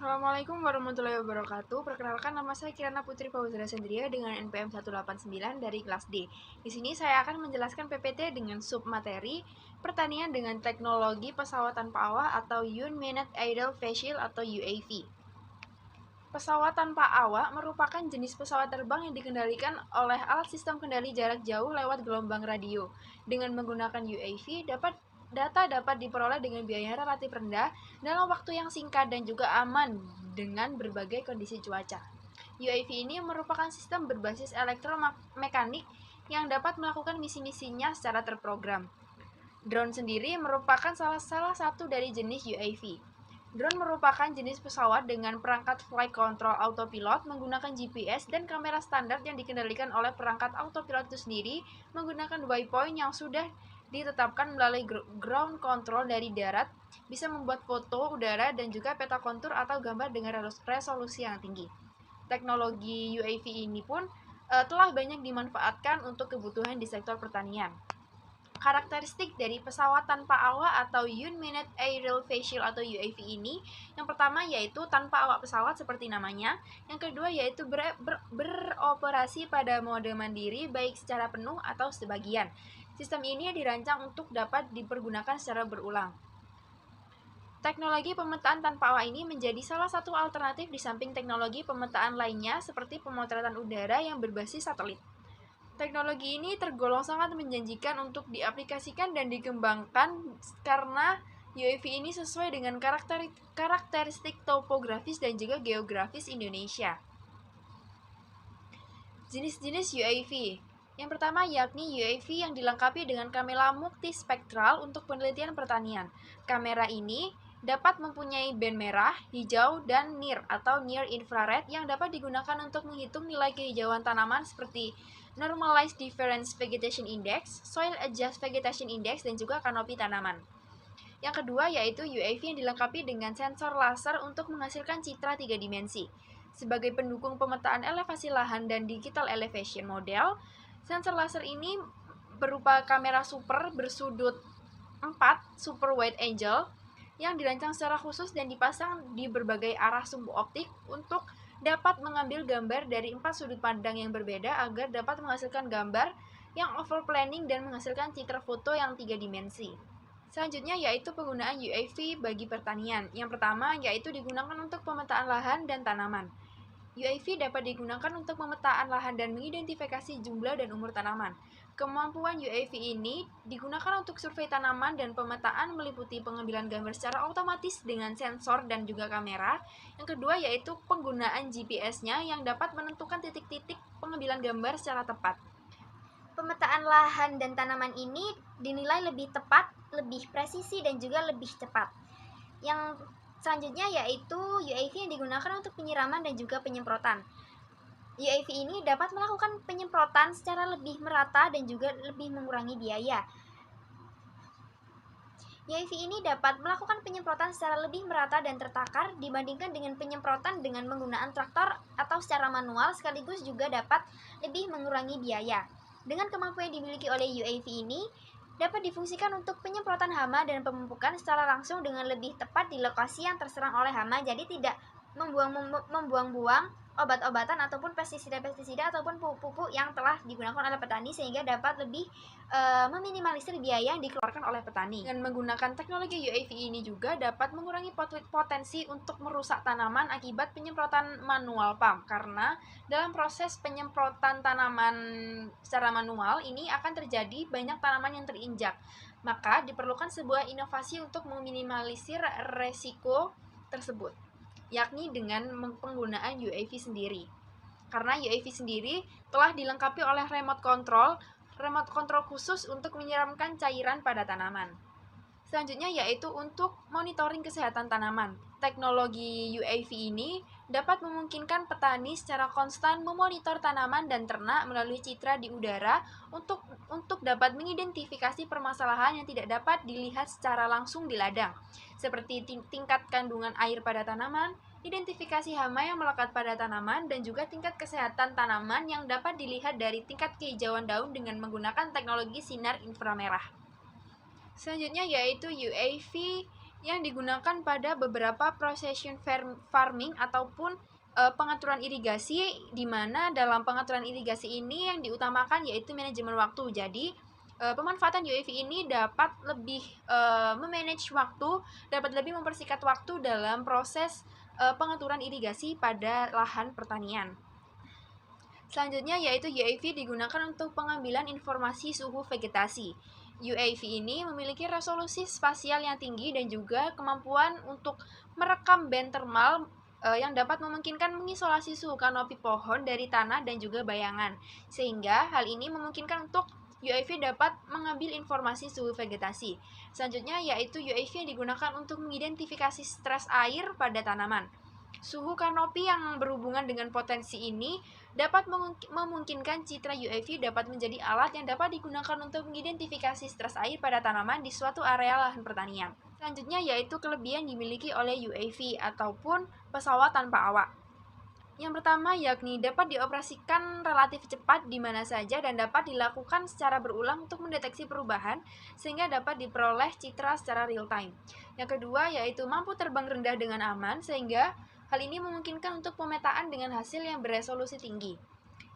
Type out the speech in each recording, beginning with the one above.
Assalamualaikum warahmatullahi wabarakatuh. Perkenalkan, nama saya Kirana Putri Fauzara Sendria dengan NPM 189 dari kelas D. Di sini saya akan menjelaskan PPT dengan submateri pertanian dengan teknologi pesawat tanpa awak atau Unmanned Aerial Vehicle atau UAV. Pesawat tanpa awak merupakan jenis pesawat terbang yang dikendalikan oleh alat sistem kendali jarak jauh lewat gelombang radio. Dengan menggunakan UAV, data dapat diperoleh dengan biaya relatif rendah dalam waktu yang singkat dan juga aman dengan berbagai kondisi cuaca. UAV ini merupakan sistem berbasis elektromekanik yang dapat melakukan misi-misinya secara terprogram. Drone sendiri merupakan salah satu dari jenis UAV. Drone merupakan jenis pesawat dengan perangkat flight control autopilot menggunakan GPS dan kamera standar yang dikendalikan oleh perangkat autopilot itu sendiri menggunakan waypoint yang sudah ditetapkan melalui ground control dari darat, bisa membuat foto udara dan juga peta kontur atau gambar dengan resolusi yang tinggi. Teknologi UAV ini pun telah banyak dimanfaatkan untuk kebutuhan di sektor pertanian. Karakteristik dari pesawat tanpa awak atau Unmanned Aerial Vehicle atau UAV ini, yang pertama yaitu tanpa awak pesawat seperti namanya, yang kedua yaitu beroperasi pada mode mandiri baik secara penuh atau sebagian. Sistem ini dirancang untuk dapat dipergunakan secara berulang. Teknologi pemetaan tanpa awak ini menjadi salah satu alternatif di samping teknologi pemetaan lainnya seperti pemotretan udara yang berbasis satelit. Teknologi ini tergolong sangat menjanjikan untuk diaplikasikan dan dikembangkan karena UAV ini sesuai dengan karakteristik topografis dan juga geografis Indonesia. Jenis-jenis UAV. Yang pertama yakni UAV yang dilengkapi dengan kamera multispektral untuk penelitian pertanian. Kamera ini dapat mempunyai band merah, hijau, dan NIR atau Near Infrared yang dapat digunakan untuk menghitung nilai kehijauan tanaman seperti Normalized Difference Vegetation Index, Soil Adjust Vegetation Index, dan juga kanopi tanaman. Yang kedua yaitu UAV yang dilengkapi dengan sensor laser untuk menghasilkan citra 3 dimensi. Sebagai pendukung pemetaan elevasi lahan dan digital elevation model, sensor laser ini berupa kamera super bersudut 4 super wide angle yang dirancang secara khusus dan dipasang di berbagai arah sumbu optik untuk dapat mengambil gambar dari 4 sudut pandang yang berbeda agar dapat menghasilkan gambar yang overplanning dan menghasilkan citra foto yang 3 dimensi. Selanjutnya yaitu penggunaan UAV bagi pertanian. Yang pertama yaitu digunakan untuk pemetaan lahan dan tanaman. UAV dapat digunakan untuk pemetaan lahan dan mengidentifikasi jumlah dan umur tanaman. Kemampuan UAV ini digunakan untuk survei tanaman dan pemetaan meliputi pengambilan gambar secara otomatis dengan sensor dan juga kamera. Yang kedua yaitu penggunaan GPS-nya yang dapat menentukan titik-titik pengambilan gambar secara tepat. Pemetaan lahan dan tanaman ini dinilai lebih tepat, lebih presisi, dan juga lebih cepat. Yang selanjutnya yaitu UAV yang digunakan untuk penyiraman dan juga penyemprotan. UAV ini dapat melakukan penyemprotan secara lebih merata dan juga lebih mengurangi biaya. UAV ini dapat melakukan penyemprotan secara lebih merata dan tertakar dibandingkan dengan penyemprotan dengan menggunakan traktor atau secara manual, sekaligus juga dapat lebih mengurangi biaya. Dengan kemampuan yang dimiliki oleh UAV ini, dapat difungsikan untuk penyemprotan hama dan pemupukan secara langsung dengan lebih tepat di lokasi yang terserang oleh hama, jadi tidak membuang-buang obat-obatan ataupun pestisida ataupun pupuk yang telah digunakan oleh petani, sehingga dapat lebih meminimalisir biaya yang dikeluarkan oleh petani. Dengan menggunakan teknologi UAV ini juga dapat mengurangi potensi untuk merusak tanaman akibat penyemprotan manual pump, karena dalam proses penyemprotan tanaman secara manual ini akan terjadi banyak tanaman yang terinjak. Maka diperlukan sebuah inovasi untuk meminimalisir resiko tersebut, yakni dengan penggunaan UAV sendiri. Karena UAV sendiri telah dilengkapi oleh remote control khusus untuk menyiramkan cairan pada tanaman. Selanjutnya yaitu untuk monitoring kesehatan tanaman. Teknologi UAV ini dapat memungkinkan petani secara konstan memonitor tanaman dan ternak melalui citra di udara untuk dapat mengidentifikasi permasalahan yang tidak dapat dilihat secara langsung di ladang, seperti tingkat kandungan air pada tanaman, identifikasi hama yang melekat pada tanaman, dan juga tingkat kesehatan tanaman yang dapat dilihat dari tingkat kehijauan daun dengan menggunakan teknologi sinar inframerah. Selanjutnya yaitu UAV yang digunakan pada beberapa precision farming ataupun pengaturan irigasi, di mana dalam pengaturan irigasi ini yang diutamakan yaitu manajemen waktu. Jadi pemanfaatan UAV ini dapat lebih memanage waktu, dapat lebih mempersingkat waktu dalam proses pengaturan irigasi pada lahan pertanian. Selanjutnya yaitu UAV digunakan untuk pengambilan informasi suhu vegetasi. UAV ini memiliki resolusi spasial yang tinggi dan juga kemampuan untuk merekam band termal yang dapat memungkinkan mengisolasi suhu kanopi pohon dari tanah dan juga bayangan. Sehingga hal ini memungkinkan untuk UAV dapat mengambil informasi suhu vegetasi. Selanjutnya yaitu UAV yang digunakan untuk mengidentifikasi stres air pada tanaman. Suhu kanopi yang berhubungan dengan potensi ini dapat memungkinkan citra UAV dapat menjadi alat yang dapat digunakan untuk mengidentifikasi stres air pada tanaman di suatu area lahan pertanian. Selanjutnya yaitu kelebihan dimiliki oleh UAV ataupun pesawat tanpa awak. Yang pertama yakni dapat dioperasikan relatif cepat di mana saja dan dapat dilakukan secara berulang untuk mendeteksi perubahan sehingga dapat diperoleh citra secara real time. Yang kedua yaitu mampu terbang rendah dengan aman sehingga hal ini memungkinkan untuk pemetaan dengan hasil yang beresolusi tinggi.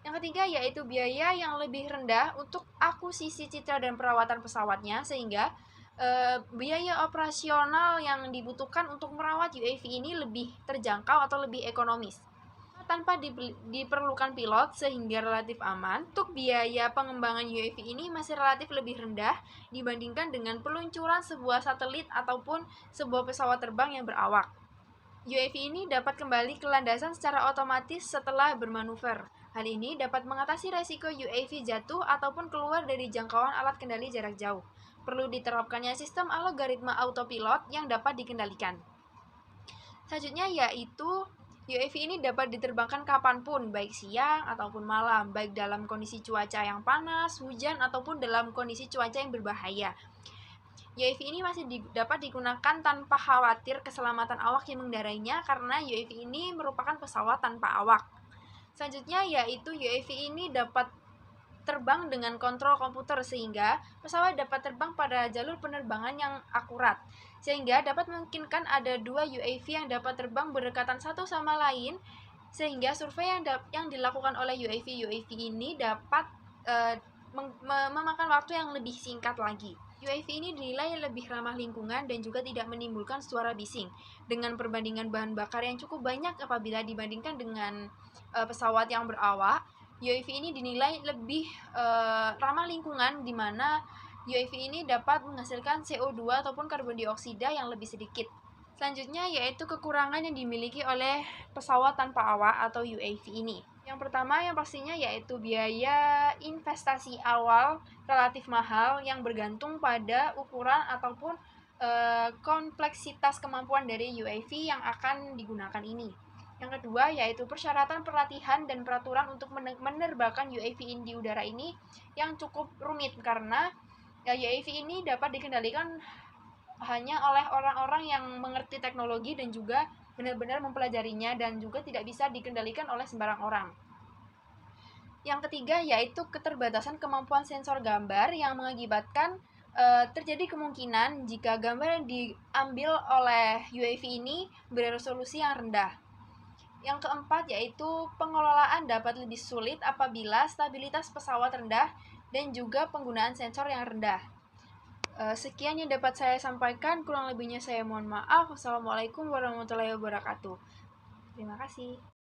Yang ketiga yaitu biaya yang lebih rendah untuk akuisisi citra dan perawatan pesawatnya sehingga biaya operasional yang dibutuhkan untuk merawat UAV ini lebih terjangkau atau lebih ekonomis tanpa diperlukan pilot sehingga relatif aman. Untuk biaya pengembangan UAV ini masih relatif lebih rendah dibandingkan dengan peluncuran sebuah satelit ataupun sebuah pesawat terbang yang berawak. UAV ini dapat kembali ke landasan secara otomatis setelah bermanuver. Hal ini dapat mengatasi resiko UAV jatuh ataupun keluar dari jangkauan alat kendali jarak jauh. Perlu diterapkannya sistem algoritma autopilot yang dapat dikendalikan. Selanjutnya yaitu UAV ini dapat diterbangkan kapanpun, baik siang ataupun malam, baik dalam kondisi cuaca yang panas, hujan, ataupun dalam kondisi cuaca yang berbahaya. UAV ini masih dapat digunakan tanpa khawatir keselamatan awak yang mengendarainya karena UAV ini merupakan pesawat tanpa awak. Selanjutnya yaitu UAV ini dapat terbang dengan kontrol komputer sehingga pesawat dapat terbang pada jalur penerbangan yang akurat. Sehingga dapat memungkinkan ada dua UAV yang dapat terbang berdekatan satu sama lain sehingga survei yang dilakukan oleh UAV ini dapat memakan waktu yang lebih singkat lagi. UAV ini dinilai lebih ramah lingkungan dan juga tidak menimbulkan suara bising dengan perbandingan bahan bakar yang cukup banyak apabila dibandingkan dengan pesawat yang berawak. UAV ini dinilai lebih ramah lingkungan di mana UAV ini dapat menghasilkan CO2 ataupun karbon dioksida yang lebih sedikit. Selanjutnya yaitu kekurangan yang dimiliki oleh pesawat tanpa awak atau UAV ini. Yang pertama yang pastinya yaitu biaya investasi awal relatif mahal yang bergantung pada ukuran ataupun kompleksitas kemampuan dari UAV yang akan digunakan ini. Yang kedua yaitu persyaratan pelatihan dan peraturan untuk menerbangkan UAV di udara ini yang cukup rumit karena UAV ini dapat dikendalikan hanya oleh orang-orang yang mengerti teknologi dan juga benar-benar mempelajarinya dan juga tidak bisa dikendalikan oleh sembarang orang. Yang ketiga yaitu keterbatasan kemampuan sensor gambar yang mengakibatkan terjadi kemungkinan jika gambar yang diambil oleh UAV ini beresolusi yang rendah. Yang keempat yaitu pengelolaan dapat lebih sulit apabila stabilitas pesawat rendah dan juga penggunaan sensor yang rendah. Sekian yang dapat saya sampaikan, kurang lebihnya saya mohon maaf. Wassalamualaikum warahmatullahi wabarakatuh. Terima kasih.